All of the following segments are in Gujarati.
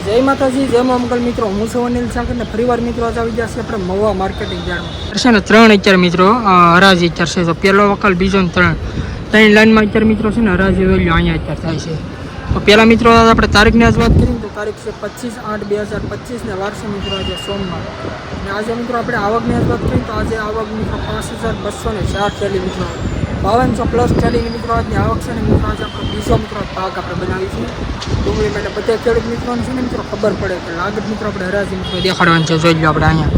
જય માતાજી, જય મા મંગલ મિત્રો. હું છું અનિલ સાગર ને ફરીવાર મિત્રો આજે આવી ગયા છે આપણે મહુવા માર્કેટિંગ યાર્ડમાં. છે ને 3 અત્યારે મિત્રો હરાજી અત્યારે છે. તો પહેલો વકલ, બીજો ને 3 લાઈનમાં અત્યારે મિત્રો છે ને હરાજી વેલ્યુ અહીંયા અત્યારે થાય છે. તો પહેલાં મિત્રો આપણે તારીખની આજ વાત કરીએ તો તારીખ છે 25/8/2025 ને વાર છે મિત્રો આજે સોમવાર. અને આજે મિત્રો આપણે આવકની આજ વાત કરીએ તો આજે આવક મિત્રો 5204 થયેલી મિત્રો. 5200 પ્લસ થયેલી મિત્રો આજની આવક છે ને મિત્રો. આજે આપણે બીજો મિત્રો ભાગ આપણે બનાવીશું ડુંગળી માટે. બધા ખેડૂત મિત્રોને છે ને મિત્રો ખબર પડે કે લાગત મિત્રો આપણે હરાજી મિત્રો દેખાડવાની છે. જોઈ લો આપણે અહીંયા,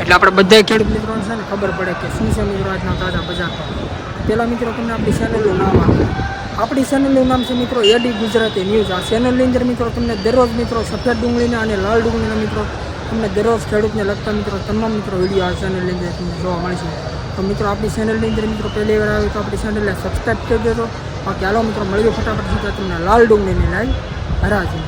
એટલે આપણે બધા ખેડૂત મિત્રોને છે ને ખબર પડે કે શું છે મિત્રો આજના તાજા બજાર. પહેલાં મિત્રો તમને આપણી ચેનલનું નામ આપે. આપણી ચેનલનું નામ છે મિત્રો એડી ગુજરાતી ન્યૂઝ. આ ચેનલની અંદર મિત્રો તમને દરરોજ મિત્રો સફેદ ડુંગળીના અને લાલ ડુંગળીના મિત્રો તમને દરરોજ ખેડૂતને લગતા મિત્રો તમામ મિત્રો વિડીયો આ ચેનલની અંદર તમને જોવા મળશે. તો મિત્રો આપણી ચેનલની અંદર મિત્રો પહેલી વાર આવે તો આપણી ચેનલને સબસ્ક્રાઈબ કરી દેજો. બાકી હાલો મિત્રો મળ્યો ફટાફટ સીધા તમને લાલ ડુંગળીની લાઈવ હરાજી.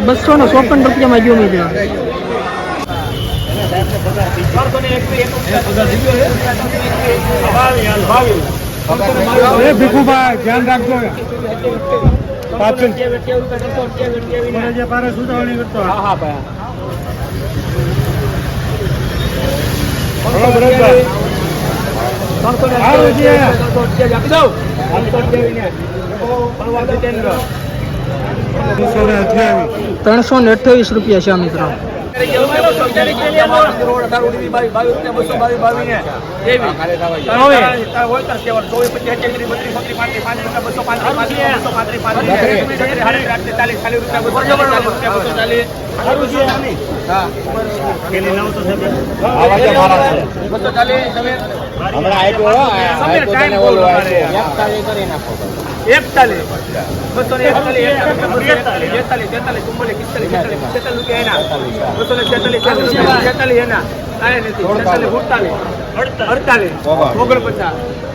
254 રૂપિયામાં ગયો મિત્રો. ભીખુભાઈ ધ્યાન રાખજો. ₹328 રૂપિયા છે મિત્રો.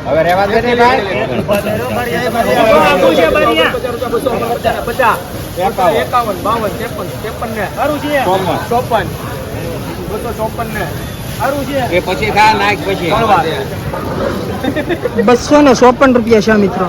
હવે રેવા દે ને ભાઈ. 254 રૂપિયા છે મિત્રો.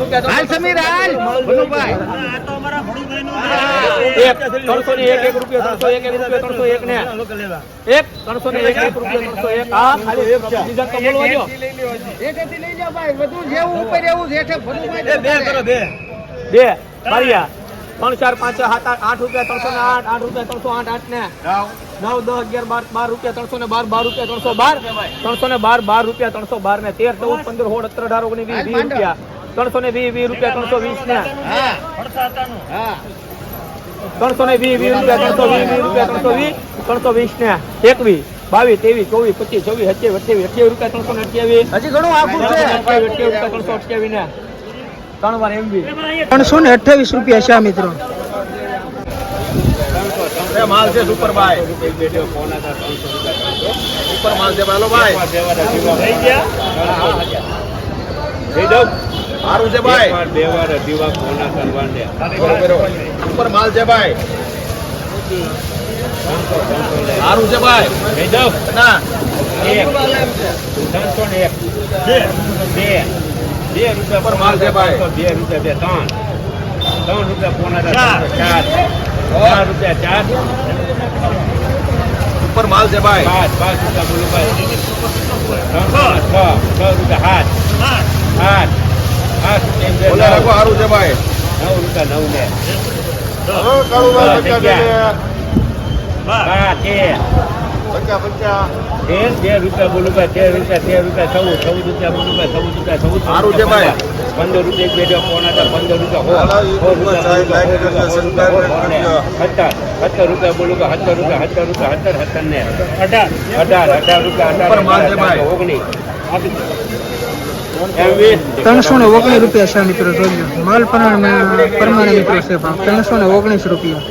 ₹328 રૂપિયા છે મિત્રો. माल से सुपर भाई सुपर माल से बोलो भाई हारू से भाई दीवा कोना करवाने सुपर माल से भाई हारू से भाई ना 2 रुपया पर माल से भाई 2 रुपया 3 रुपया कोना 4 रुपया 4 ऊपर माल से भाई 5 रुपया बोलो भाई 6 रुपया 8 बोला रखो हारू से भाई 9 रुपया 9 ले તેર રૂપિયા બોલું ભાઈ, 13 રૂપિયા 14 રૂપિયા 14 રૂપિયા બોલું ભાઈ, 14 રૂપિયા 15 રૂપિયા બે જો પોણા 15 રૂપિયા 17 રૂપિયા બોલું ભાઈ, 17 રૂપિયા 17 ને 18 રૂપિયા 319 રૂપિયા છે મિત્રો. જોઈ લો માલ પ્રમાણે મિત્રો છે ભાવ 319 રૂપિયા.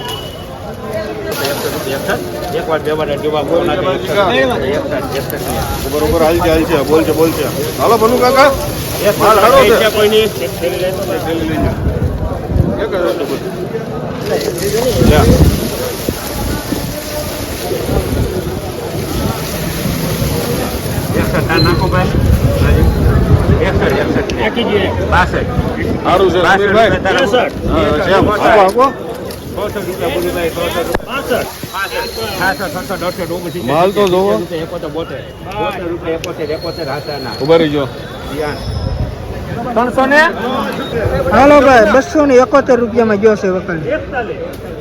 એક વાર બે વાર જોવા પોણા બરોબર હાલ છે બોલ છે હાલો બનુ કાકા માલ હારો છે કોઈ નહીં નાખો ભાઈ 61 સારું છે સમીરભાઈ. જેમ આપો આપો માલ તો જોવો ઉભા રહીજો. 300 ને હાલો ભાઈ 271 રૂપિયામાં ગયો છે વકલ.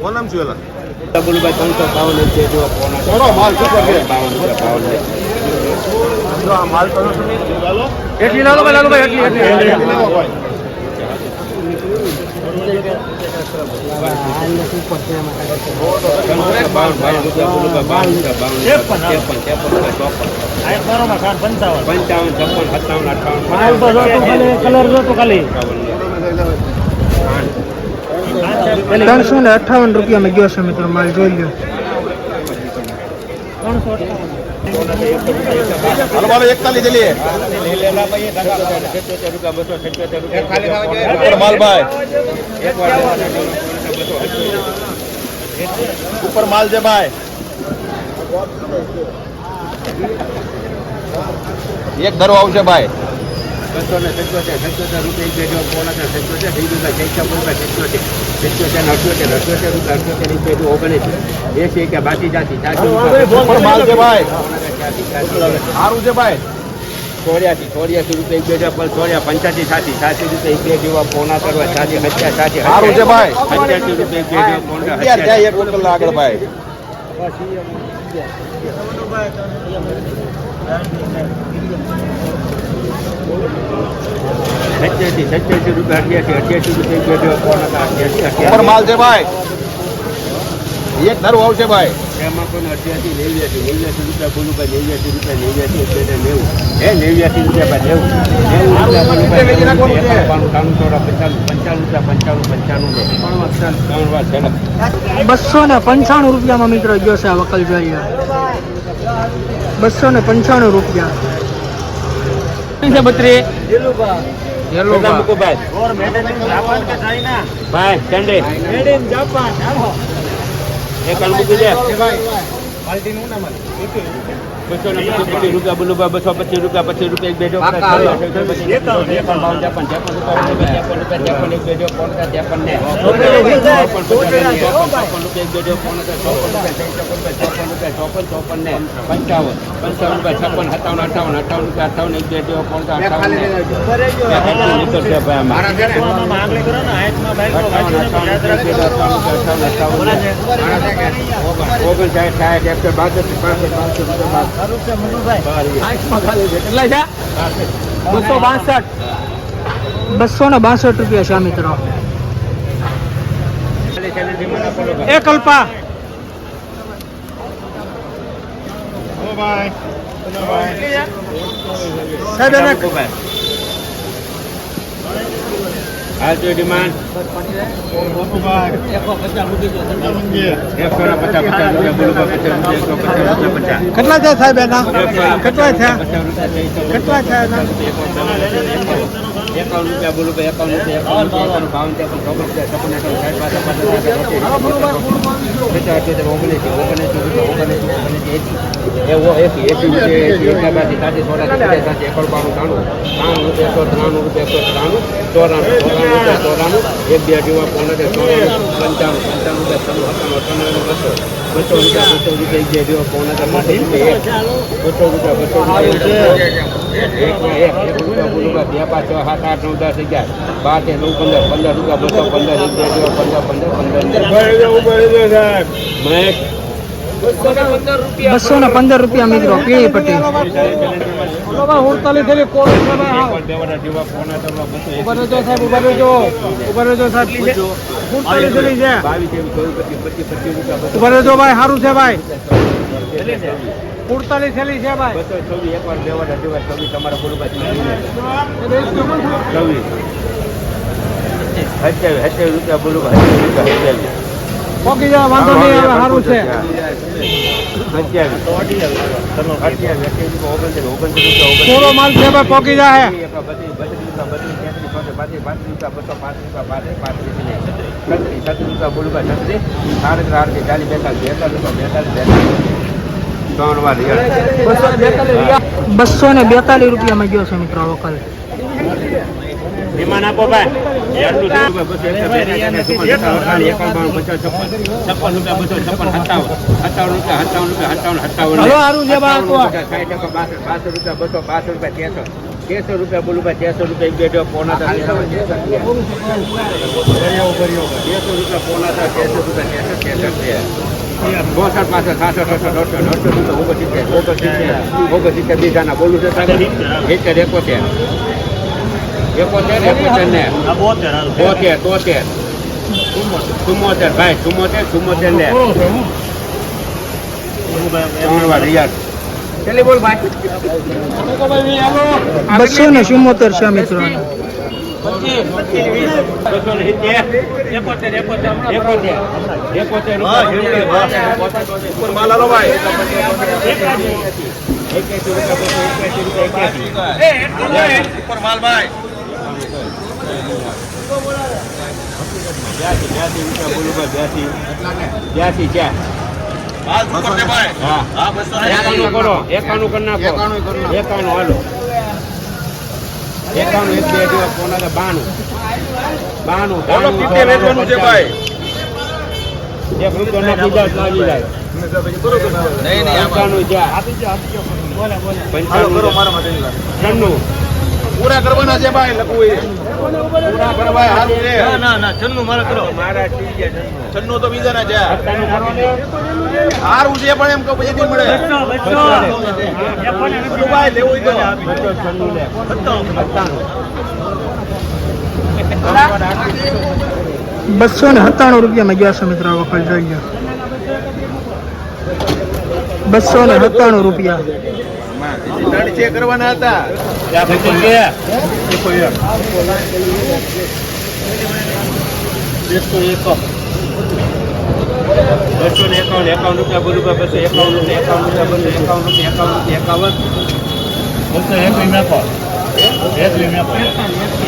કોણ નામ છે એલા? થોડો માલ માલ કરો એટલી લાલો ભાઈ એટલી ત્રણસો ને 58 રૂપિયામાં ગયો છે મિત્રો માલ. જોઈ લો હાલો માલો 41 ચલીએ માલ ભાઈ ઉપર માલ છે ભાઈ. એક ધરો આવશે ભાઈ. 277 રૂપિયા પોણા 77 બાકી જાતી ઉપર માલ છે ભાઈ. સારું છે ભાઈ. 84 રૂપિયા પર 85 80 રૂપિયા બે જેવા પોણા કરવા 80 સારું છે ભાઈ. 85 રૂપિયા પોણા અત્યારે જાય એક વખત આગળ ભાઈ. ઉપર માલ છે ભાઈ. એક ધરો આવશે ભાઈ. એમાં પણ 88 રૂપિયા બોલું ભાઈ 89 રૂપિયા 295 રૂપિયામાં મિત્રો ગયો છે આ વકલ. જોઈ લો 295 રૂપિયા. 32 ભાઈ ચંડે એક મૂકી દે 225 રૂપિયા બોલું 225 રૂપિયા 25 રૂપિયા એક બેજો કેટલા છે? 262 રૂપિયા છે મિત્રો. એ કલ્પા હાલ તો ડિમાન્ડ 150 કેટલા છે સાહેબ? એના કેટલા છે? કેટલા છે એના? 51 રૂપિયા બોલું 51 215 રૂપિયા મિત્રો પીળી પટ્ટી. ઉભા રહેજો ભાઈ, સારું છે ભાઈ. 48 થેલી છે ભાઈ. પોકી જાય વાંધો નહીં, હવે સારું છે. પૂરો માલ છે ભાઈ, પોકી જાય. બસો ને 42 રૂપિયામાં ગયો છે મિત્રો વકલ. વિમાન આપો ભાઈ. 1300 રૂપિયા બોલું ભાઈ. 1300 રૂપિયા એક બે પોણા 1300 રૂપિયા પોણા 1300 રૂપિયા 62 પાછળ 67 બીજાના બોલું છે 71 ને 72 74 ભાઈ 74 ને 3 વાર યાર. ચલી બોલ ભાઈ. 274 છે મિત્રો. કરો 91 કરી નાખો. 91 હાલો. 91 એક બે દિવસ પોણા 92 છે ભાઈ. એક રૂપિયો નાખી જાય લાગી જાય. નહીં 95 જા. 95 પૂરા કરવાના છે ભાઈ, લખવું એ પૂરા કરવા હારું છે. ના 96 મારા કરો. મારા 96 તો બીજાના છે. 97 કરો ને. સારું છે પણ એમ કહું પછી નહીં મળે. બધું ભાઈ લેવું હોય તો 95 લે. 297 રૂપિયામાં ગયા છે મિત્રો વકલ જોઈ લો. 297 રૂપિયા. છે કરવાના હતા. ₹251 રૂપિયા બોલું 251 રૂપિયા 51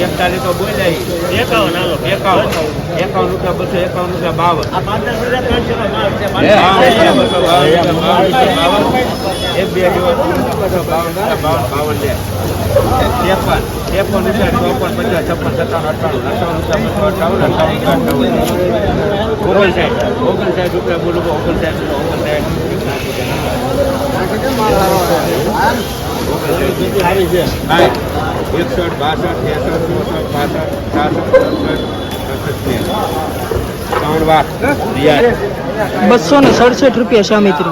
41 તો બોલાય 51 રૂપિયા 251 એક બે દિવસ 52 રૂપિયા બોલું 267 રૂપિયા છે મિત્રો.